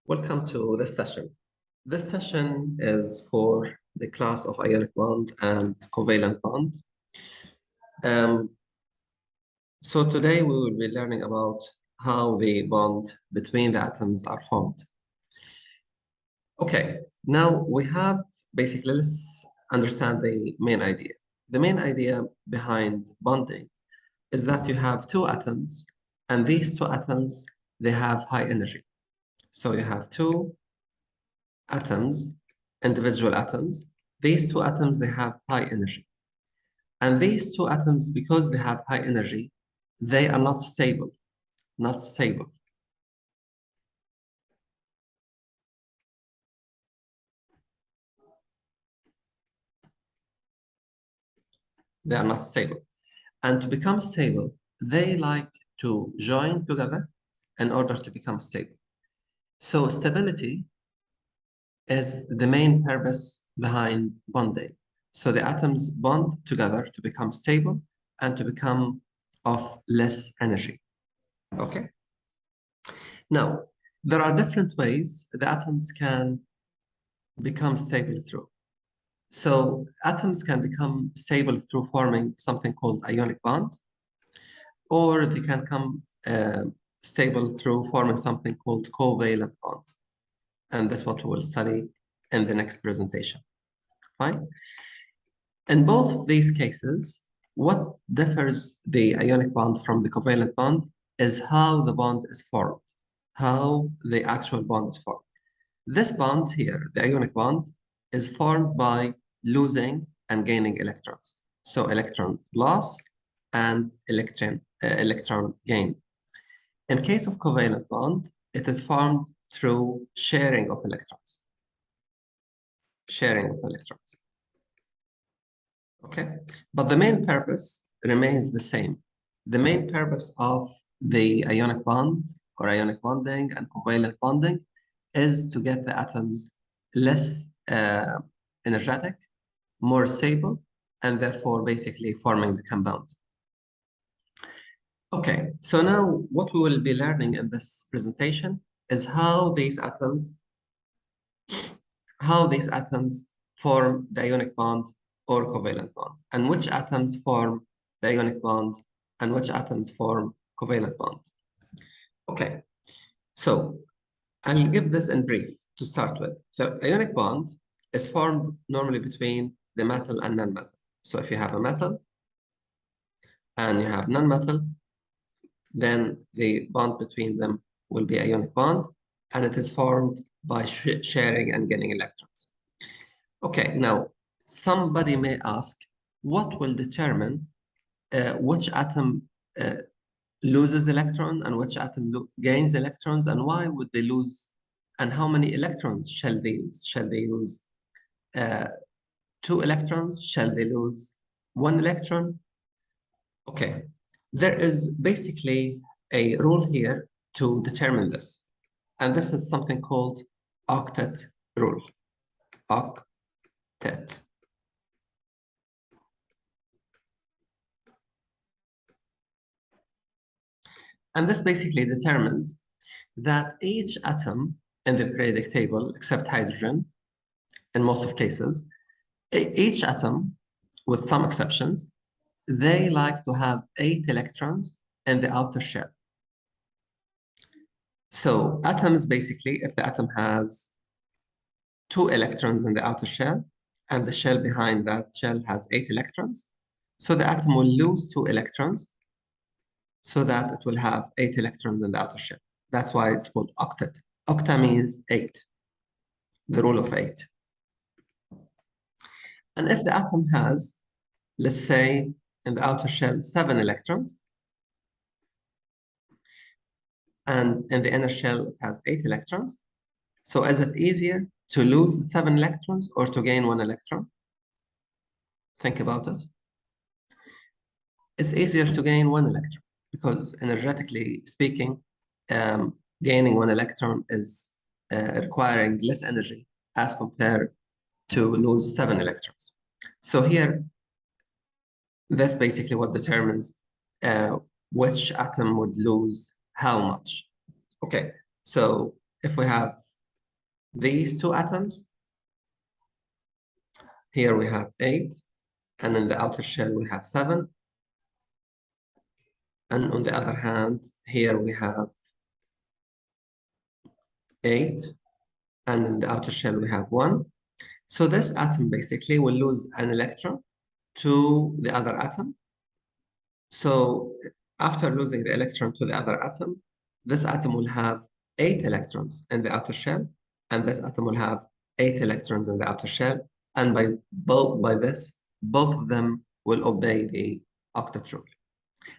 Welcome to this session. This session is for the class of ionic bond and covalent bond. So today we will be learning about how the bond between the atoms are formed. Okay, now we have basically, let's understand the main idea. The main idea behind bonding is that you have two atoms, and these two atoms, they have high energy. So you have two atoms, individual atoms. These two atoms, they have high energy. And these two atoms, because they have high energy, they are not stable, not stable. They are not stable. And to become stable, they like to join together in order to become stable. So stability is the main purpose behind bonding. So the atoms bond together to become stable and to become of less energy. Okay? Now, there are different ways the atoms can become stable through. So atoms can become stable through forming something called ionic bond, or they can come stable through forming something called covalent bond. And that's what we will study in the next presentation. Fine? In both of these cases, what differs the ionic bond from the covalent bond is how the bond is formed, how the actual bond is formed. This bond here, the ionic bond, is formed by losing and gaining electrons. So electron loss and electron gain. In case of covalent bond, it is formed through sharing of electrons. Sharing of electrons. Okay, but the main purpose remains the same. The main purpose of the ionic bond or ionic bonding and covalent bonding is to get the atoms less energetic, more stable, and therefore basically forming the compound. Okay, so now what we will be learning in this presentation is how these atoms form the ionic bond or covalent bond, and which atoms form the ionic bond and which atoms form covalent bond. Okay, so I'll give this in brief to start with. The ionic bond is formed normally between the metal and non-metal. So if you have a metal and you have non-metal, then the bond between them will be ionic bond, and it is formed by sharing and gaining electrons. Okay, now somebody may ask, what will determine which atom loses electron and which atom gains electrons, and why would they lose, and how many electrons shall they use? Shall they use 2 electrons? Shall they lose 1 electron? Okay, there is basically a rule here to determine this, and this is something called octet rule. Octet. And this basically determines that each atom in the periodic table, except hydrogen, in most of cases, each atom, with some exceptions, they like to have 8 electrons in the outer shell. So atoms, basically, if the atom has 2 electrons in the outer shell, and the shell behind that shell has 8 electrons, so the atom will lose 2 electrons so that it will have 8 electrons in the outer shell. That's why it's called octet. Octa means 8, the rule of 8. And if the atom has, let's say, in the outer shell, 7 electrons, and in the inner shell, it has 8 electrons. So is it easier to lose 7 electrons or to gain 1 electron? Think about it. It's easier to gain 1 electron because energetically speaking, gaining 1 electron is requiring less energy as compared to lose 7 electrons. So here, that's basically what determines which atom would lose how much. Okay, so if we have these two atoms. Here we have 8, and in the outer shell we have 7. And on the other hand, here we have 8, and in the outer shell we have 1. So this atom basically will lose an electron to the other atom. So after losing the electron to the other atom, this atom will have 8 electrons in the outer shell, and this atom will have 8 electrons in the outer shell. And by this, both of them will obey the octet rule.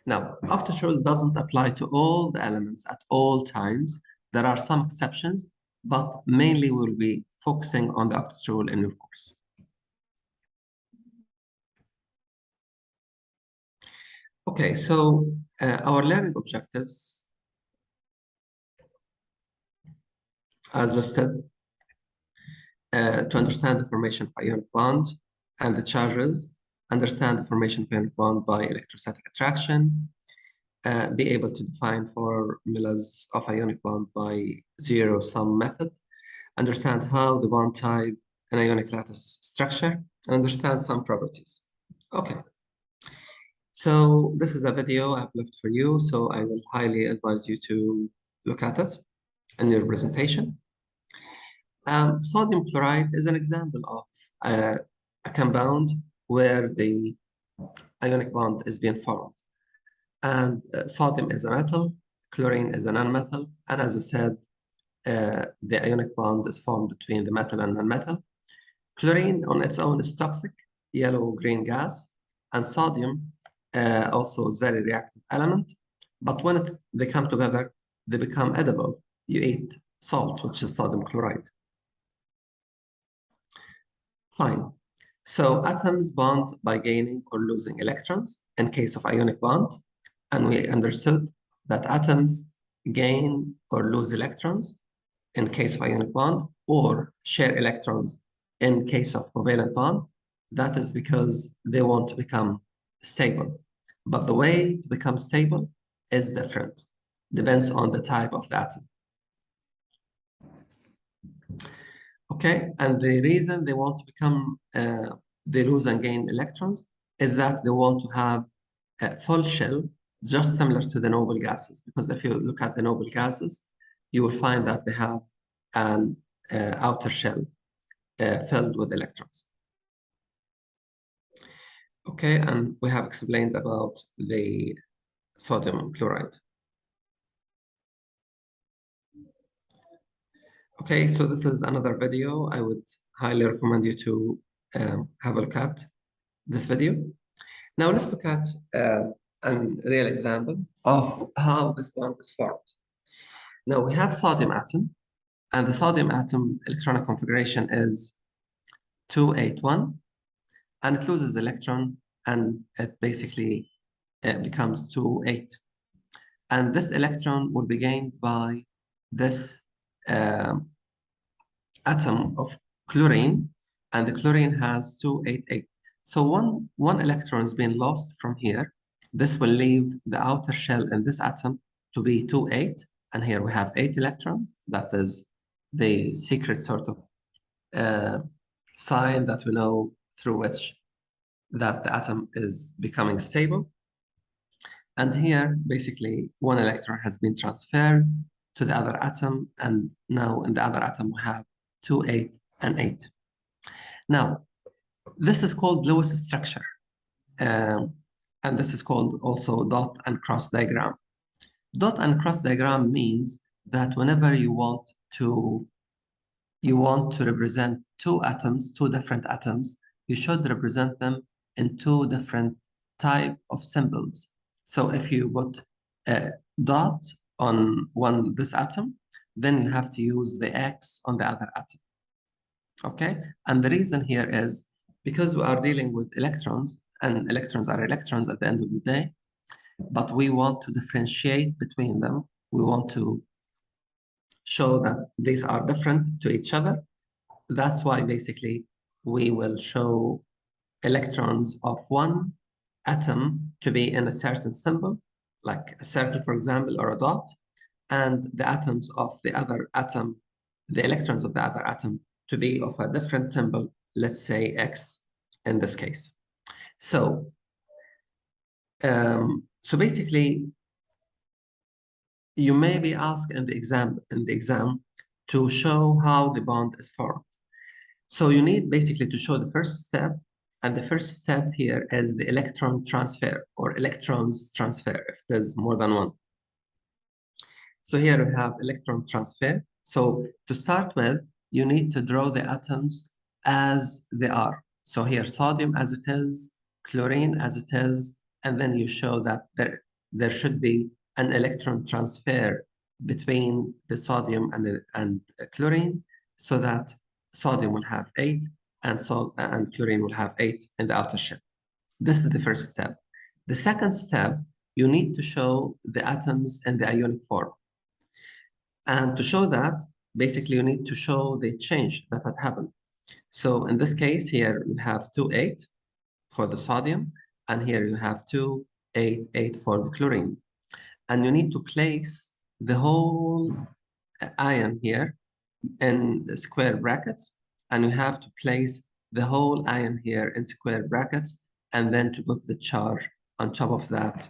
Now, octet rule doesn't apply to all the elements at all times. There are some exceptions, but mainly we'll be focusing on the octet rule in your course. Okay, so our learning objectives, as listed, to understand the formation of ionic bond and the charges, understand the formation of ionic bond by electrostatic attraction, be able to define formulas of ionic bond by zero-sum method, understand how the bond type and ionic lattice structure, and understand some properties. Okay. So this is a video I've left for you, so I will highly advise you to look at it in your presentation. Sodium chloride is an example of a compound where the ionic bond is being formed. And sodium is a metal, chlorine is a nonmetal, and as we said, the ionic bond is formed between the metal and nonmetal. Chlorine on its own is toxic, yellow-green gas, and sodium also is very reactive element. But when they come together, they become edible. You eat salt, which is sodium chloride. Fine. So atoms bond by gaining or losing electrons in case of ionic bond. And we understood that atoms gain or lose electrons in case of ionic bond or share electrons in case of covalent bond. That is because they want to become stable. But the way to become stable is different. Depends on the type of the atom. Okay, and the reason they want to become, they lose and gain electrons is that they want to have a full shell, just similar to the noble gases. Because if you look at the noble gases, you will find that they have an outer shell filled with electrons. Okay, and we have explained about the sodium chloride. Okay, so this is another video. I would highly recommend you to have a look at this video. Now let's look at a real example of how this bond is formed. Now we have sodium atom, and the sodium atom electronic configuration is 281, and it loses electron, and it basically becomes 28. And this electron will be gained by this atom of chlorine, and the chlorine has 288. So one electron is being lost from here. This will leave the outer shell in this atom to be 28, and here we have 8 electrons. That is the secret sort of sign that we know through which that the atom is becoming stable. And here, basically, one electron has been transferred to the other atom, and now in the other atom we have 2, 8, and 8. Now, this is called Lewis structure, and this is called also dot and cross diagram. Dot and cross diagram means that whenever you want to represent two atoms, two different atoms, you should represent them in two different type of symbols. So if you put a dot on this atom, then you have to use the X on the other atom. Okay, and the reason here is because we are dealing with electrons, and electrons are electrons at the end of the day, but we want to differentiate between them. We want to show that these are different to each other. That's why basically we will show electrons of one atom to be in a certain symbol, like a circle, for example, or a dot, and the atoms of the other atom the electrons of the other atom to be of a different symbol, let's say X in this case. So, so basically, you may be asked in the exam to show how the bond is formed. So you need basically to show the first step, and the first step here is the electron transfer or electrons transfer if there's more than one. So here we have electron transfer. So to start with, you need to draw the atoms as they are. So here sodium as it is, chlorine as it is, and then you show that there should be an electron transfer between the sodium and chlorine, so that sodium will have 8 and chlorine will have 8 in the outer shell. This is the first step. The second step, you need to show the atoms in the ionic form. And to show that, basically you need to show the change that had happened. So in this case here, we have 2, 8 for the sodium, and here you have 2, 8, 8 for the chlorine. And you need to place the whole ion here in square brackets, and you have to place the whole ion here in square brackets, and then to put the charge on top of that,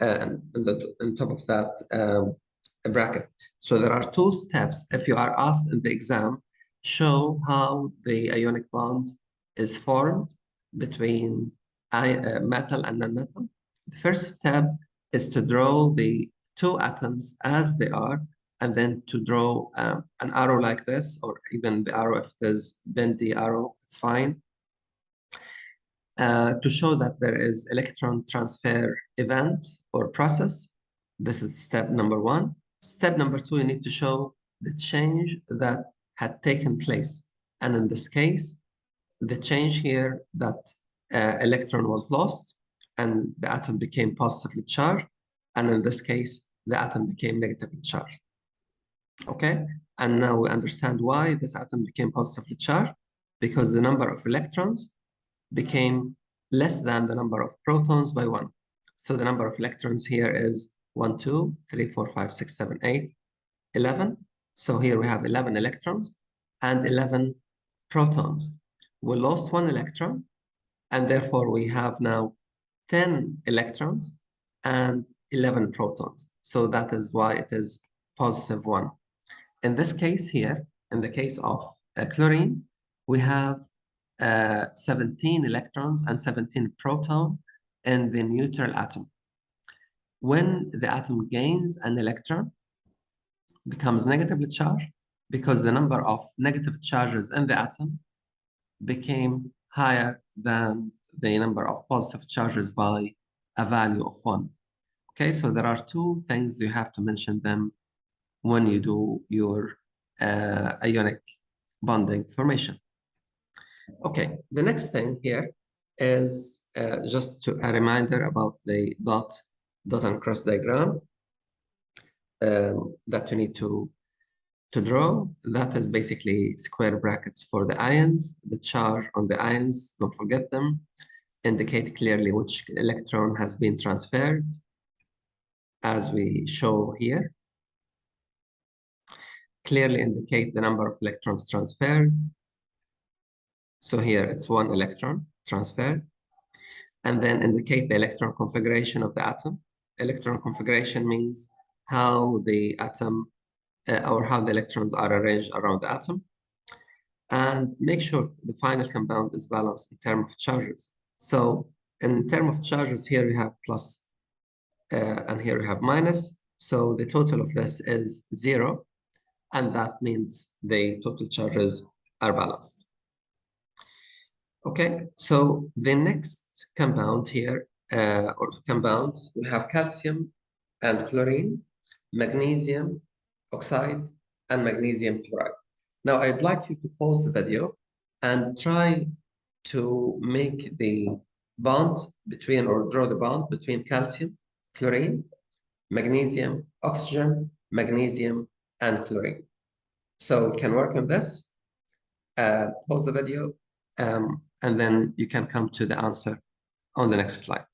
on top of that bracket. So there are 2 steps. If you are asked in the exam, show how the ionic bond is formed between metal and non-metal. The first step is to draw the 2 atoms as they are, and then to draw an arrow like this, or even the arrow, if there's bendy arrow, it's fine, to show that there is electron transfer event or process. This is step number 1. Step number 2, you need to show the change that had taken place. And in this case, the change here that electron was lost and the atom became positively charged. And in this case, the atom became negatively charged. Okay, and now we understand why this atom became positively charged, because the number of electrons became less than the number of protons by 1. So the number of electrons here is 1, 2, 3, 4, 5, 6, 7, 8, 11. So here we have 11 electrons and 11 protons. We lost 1 electron, and therefore we have now 10 electrons and 11 protons. So that is why it is positive 1. In this case here, in the case of chlorine, we have 17 electrons and 17 protons in the neutral atom. When the atom gains an electron, becomes negatively charged, because the number of negative charges in the atom became higher than the number of positive charges by a value of 1. Okay, so there are 2 things you have to mention them when you do your ionic bonding formation. Okay, the next thing here is just a reminder about the dot and cross diagram that you need to draw. That is basically square brackets for the ions, the charge on the ions, don't forget them, indicate clearly which electron has been transferred, as we show here. Clearly indicate the number of electrons transferred. So here it's 1 electron transferred. And then indicate the electron configuration of the atom. Electron configuration means how the atom or how the electrons are arranged around the atom. And make sure the final compound is balanced in terms of charges. So in terms of charges, here we have plus and here we have minus. So the total of this is 0. And that means the total charges are balanced. Okay, so the next compound here, or compounds, we have calcium and chlorine, magnesium oxide, and magnesium chloride. Now, I'd like you to pause the video and try to make the bond between, or draw the bond between calcium, chlorine, magnesium, oxygen, magnesium, and chlorine. So we can work on this. Pause the video, and then you can come to the answer on the next slide.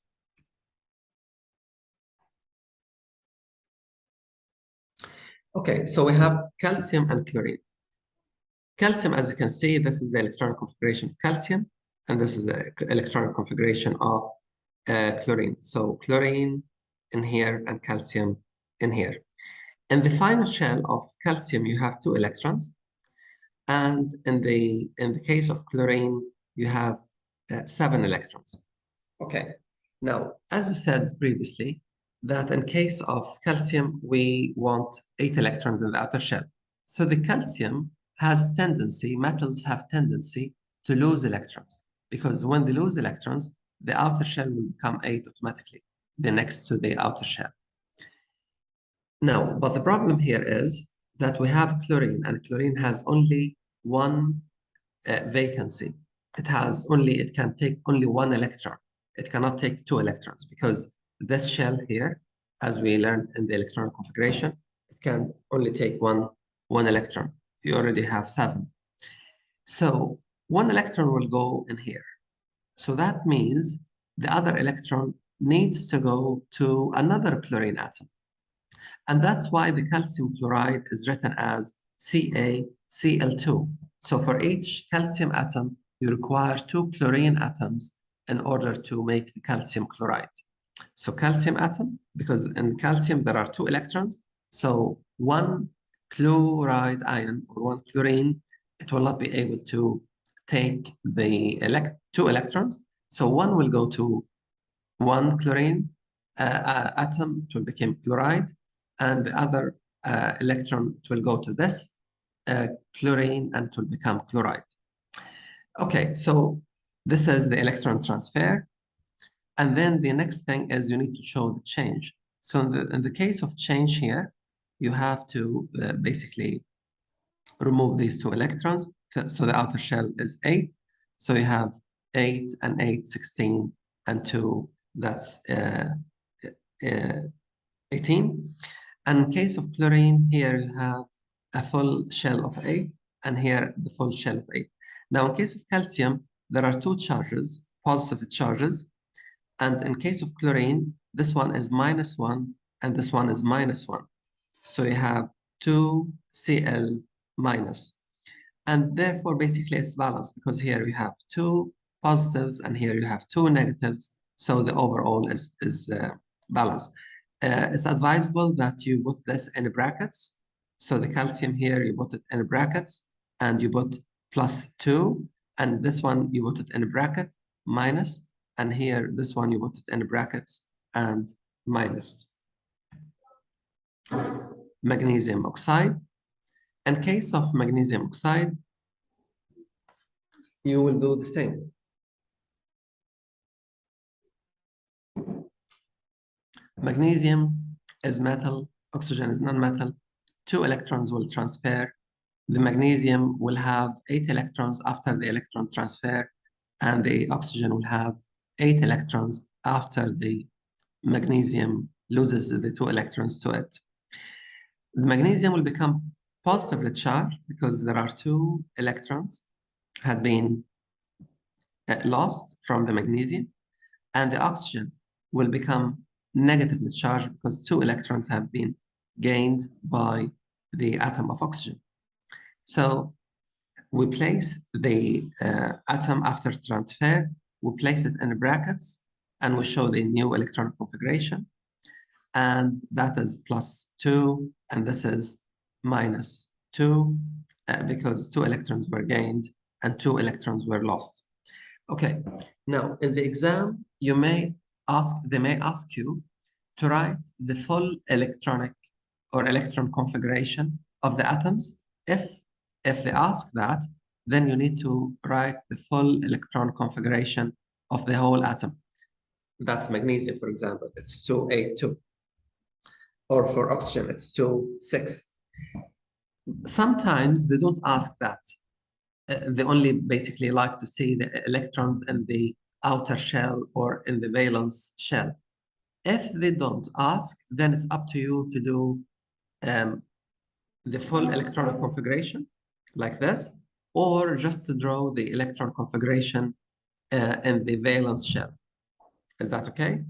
Okay, so we have calcium and chlorine. Calcium, as you can see, this is the electronic configuration of calcium, and this is the electronic configuration of chlorine. So chlorine in here and calcium in here. In the final shell of calcium, you have 2 electrons, and in the case of chlorine, you have 7 electrons. Okay. Now, as we said previously, that in case of calcium, we want 8 electrons in the outer shell. So the calcium has tendency, metals have tendency to lose electrons, because when they lose electrons, the outer shell will become 8 automatically, the next to the outer shell. Now, but the problem here is that we have chlorine, and chlorine has only one vacancy. It can take only 1 electron. It cannot take 2 electrons, because this shell here, as we learned in the electronic configuration, it can only take one electron. You already have 7. So 1 electron will go in here. So that means the other electron needs to go to another chlorine atom. And that's why the calcium chloride is written as CaCl2. So for each calcium atom, you require 2 chlorine atoms in order to make the calcium chloride. So calcium atom, because in calcium there are 2 electrons, so 1 chloride ion or 1 chlorine, it will not be able to take the 2 electrons. So 1 will go to 1 chlorine atom, it will become chloride, and the other electron, it will go to this chlorine and it will become chloride. Okay, so this is the electron transfer. And then the next thing is you need to show the change. So in the case of change here, you have to basically remove these 2 electrons. So the outer shell is 8. So you have 8 and 8, 16, and 2, that's 18. And in case of chlorine, here you have a full shell of 8, and here the full shell of 8. Now, in case of calcium, there are 2 charges, positive charges. And in case of chlorine, this one is -1, and this one is -1. So you have 2 Cl minus. And therefore, basically, it's balanced, because here you have 2 positives, and here you have 2 negatives. So the overall is balanced. It's advisable that you put this in brackets. So the calcium here, you put it in brackets, and you put +2, and this one, you put it in a bracket, minus, and here, this one, you put it in brackets and minus. Magnesium oxide. In case of magnesium oxide, you will do the same. Magnesium is metal, oxygen is non-metal. 2 electrons will transfer. The magnesium will have 8 electrons after the electron transfer, and the oxygen will have 8 electrons after the magnesium loses the 2 electrons to it. The magnesium will become positively charged because there are 2 electrons had been lost from the magnesium, and the oxygen will become negatively charged because 2 electrons have been gained by the atom of oxygen. So we place the atom after transfer, we place it in brackets, and we show the new electronic configuration. And that is +2, and this is -2, because 2 electrons were gained and 2 electrons were lost. Okay, now in the exam, they may ask you to write the full electronic or electron configuration of the atoms. If they ask that, then you need to write the full electron configuration of the whole atom. That's magnesium, for example, it's 282. Or for oxygen, it's 2,6. Sometimes they don't ask that. They only basically like to see the electrons in the outer shell or in the valence shell. If they don't ask, then it's up to you to do the full electronic configuration like this, or just to draw the electron configuration in the valence shell. Is that okay?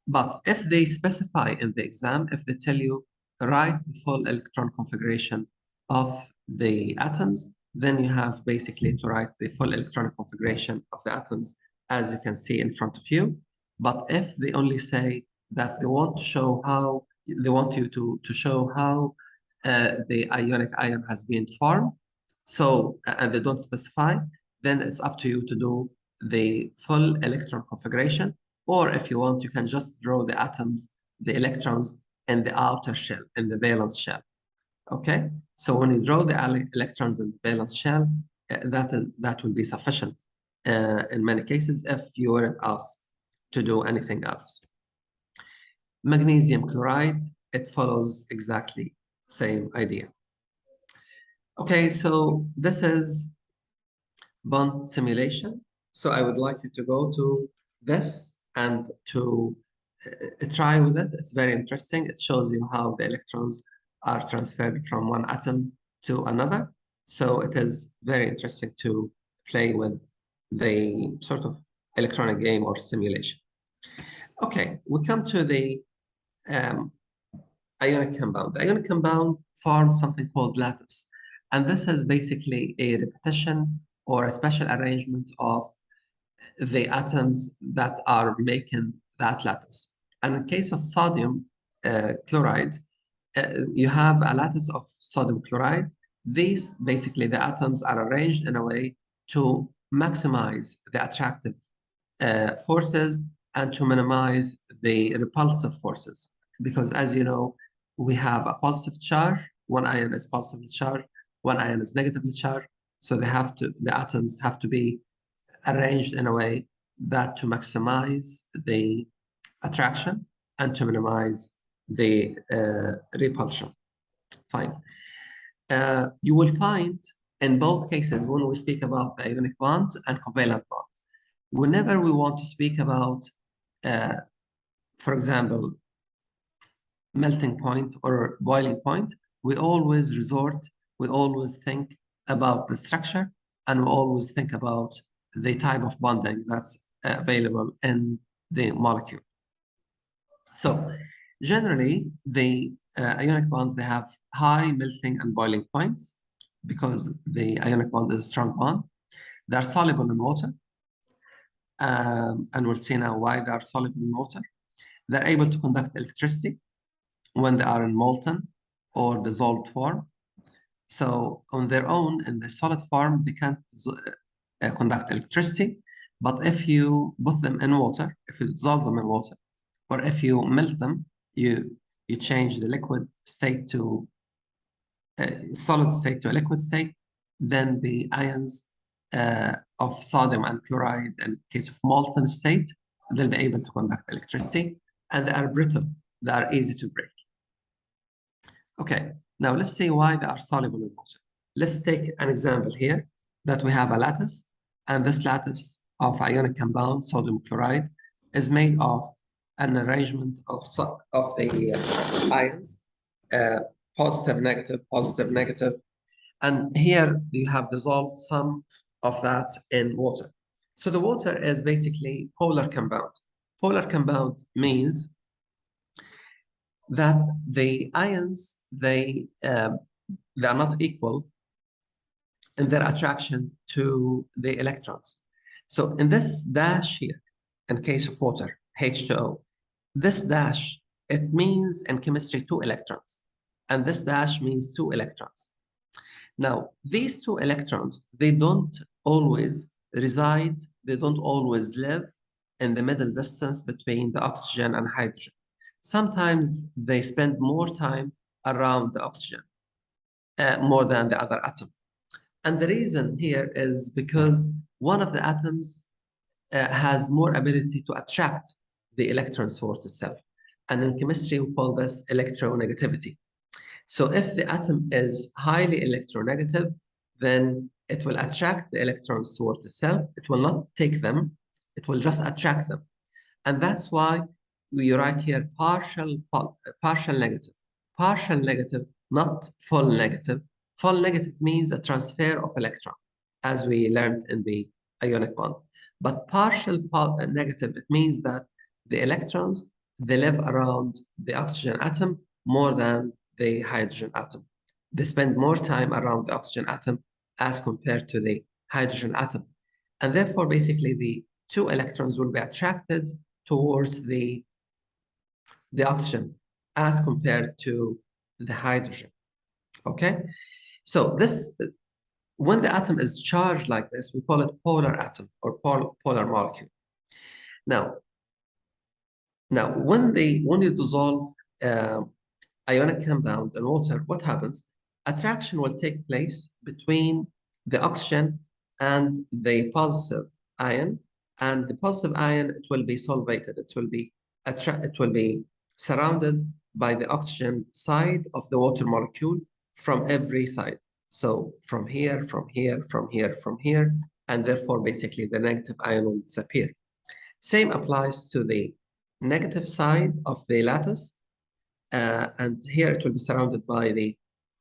But if they specify in the exam, if they tell you write the full electron configuration of the atoms, then you have basically to write the full electronic configuration of the atoms as you can see in front of you. But if they only say that they want to show how, they want you to show how the ionic ion has been formed, so, and they don't specify, then it's up to you to do the full electron configuration. Or if you want, you can just draw the atoms, the electrons in the outer shell, in the valence shell. Okay, so when you draw the electrons in the valence shell, that will be sufficient in many cases if you weren't asked to do anything else. Magnesium chloride, it follows exactly same idea. Okay, so this is bond simulation. So I would like you to go to this and to try with it. It's very interesting. It shows you how the electrons are transferred from one atom to another. So it is very interesting to play with the sort of electronic game or simulation. Okay, we come to the ionic compound. The ionic compound forms something called lattice. And this is basically a repetition or a special arrangement of the atoms that are making that lattice. And in case of sodium chloride, you have a lattice of sodium chloride. These basically the atoms are arranged in a way to maximize the attractive forces and to minimize the repulsive forces. Because as you know, we have a positive charge, one ion is positively charged, one ion is negatively charged. So the atoms have to be arranged in a way that to maximize the attraction and to minimize the repulsion. Fine. You will find in both cases when we speak about the ionic bond and covalent bond, whenever we want to speak about, for example, melting point or boiling point, we always think about the structure, and we always think about the type of bonding that's available in the molecule. So generally, the ionic bonds, they have high melting and boiling points because the ionic bond is a strong bond. They're soluble in water, and we'll see now why they are soluble in water. They're able to conduct electricity when they are in molten or dissolved form. So on their own, in the solid form, they can't conduct electricity. But if you put them in water, if you dissolve them in water, or if you melt them, you change the liquid state to solid state to a liquid state, then the ions of sodium and chloride, in case of molten state, they'll be able to conduct electricity, and they are brittle. They are easy to break. Okay, now let's see why they are soluble in water. Let's take an example here that we have a lattice, and this lattice of ionic compound, sodium chloride, is made of an arrangement of the ions, positive, negative. And here you have dissolved some of that in water. So the water is basically polar compound. Polar compound means that the ions, they are not equal in their attraction to the electrons. So in this dash here, in case of water, H2O, this dash, it means in chemistry 2 electrons, and this dash means 2 electrons. Now, these 2 electrons, they don't always reside, they don't always live in the middle distance between the oxygen and hydrogen. Sometimes they spend more time around the oxygen, more than the other atom. And the reason here is because one of the atoms has more ability to attract the electron source itself. And in chemistry, we call this electronegativity. So if the atom is highly electronegative, then it will attract the electron source itself. It will not take them, it will just attract them. And that's why we write here partial negative. Partial negative, not full negative. Full negative means a transfer of electron, as we learned in the ionic bond. But partial negative, it means that the electrons, they live around the oxygen atom more than the hydrogen atom. They spend more time around the oxygen atom as compared to the hydrogen atom. And therefore, basically, the two electrons will be attracted towards the oxygen as compared to the hydrogen. Okay? So this, when the atom is charged like this, we call it polar atom or polar molecule. Now, when you dissolve ionic compound in water, what happens? Attraction will take place between the oxygen and the positive ion, and the positive ion, it will be solvated. It will be surrounded by the oxygen side of the water molecule from every side. So from here, from here, from here, from here, and therefore basically the negative ion will disappear. Same applies to the negative side of the lattice, and here it will be surrounded by the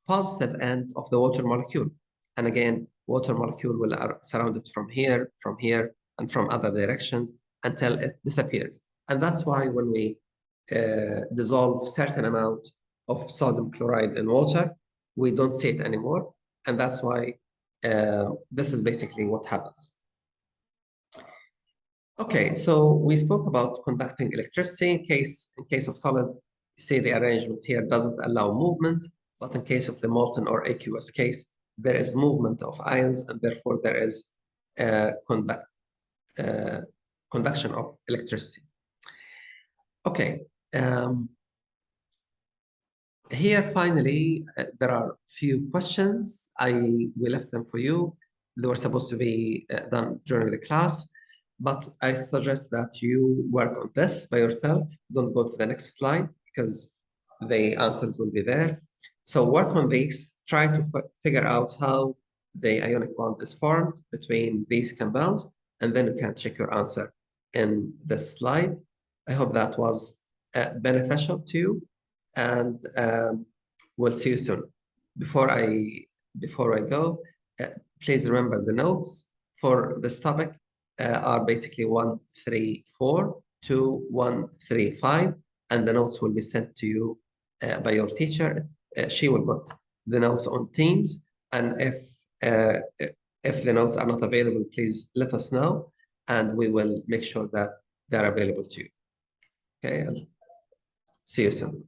positive end of the water molecule. And again, water molecule will surround it from here, and from other directions until it disappears. And that's why when we dissolve certain amount of sodium chloride in water, we don't see it anymore. And that's why this is basically what happens. Okay, so we spoke about conducting electricity. In case of solid, you see the arrangement here doesn't allow movement, but in case of the molten or aqueous case, there is movement of ions, and therefore there is conduction of electricity. Okay, here finally, there are few questions. We left them for you. They were supposed to be done during the class, but I suggest that you work on this by yourself. Don't go to the next slide because the answers will be there. So work on these, try to figure out how the ionic bond is formed between these compounds, and then you can check your answer in this slide. I hope that was beneficial to you, and we'll see you soon. Before I go, please remember the notes for this topic are basically 134 to 135, and the notes will be sent to you by your teacher. She will put the notes on Teams, and if the notes are not available, please let us know, and we will make sure that they're available to you. Okay, I'll see you soon.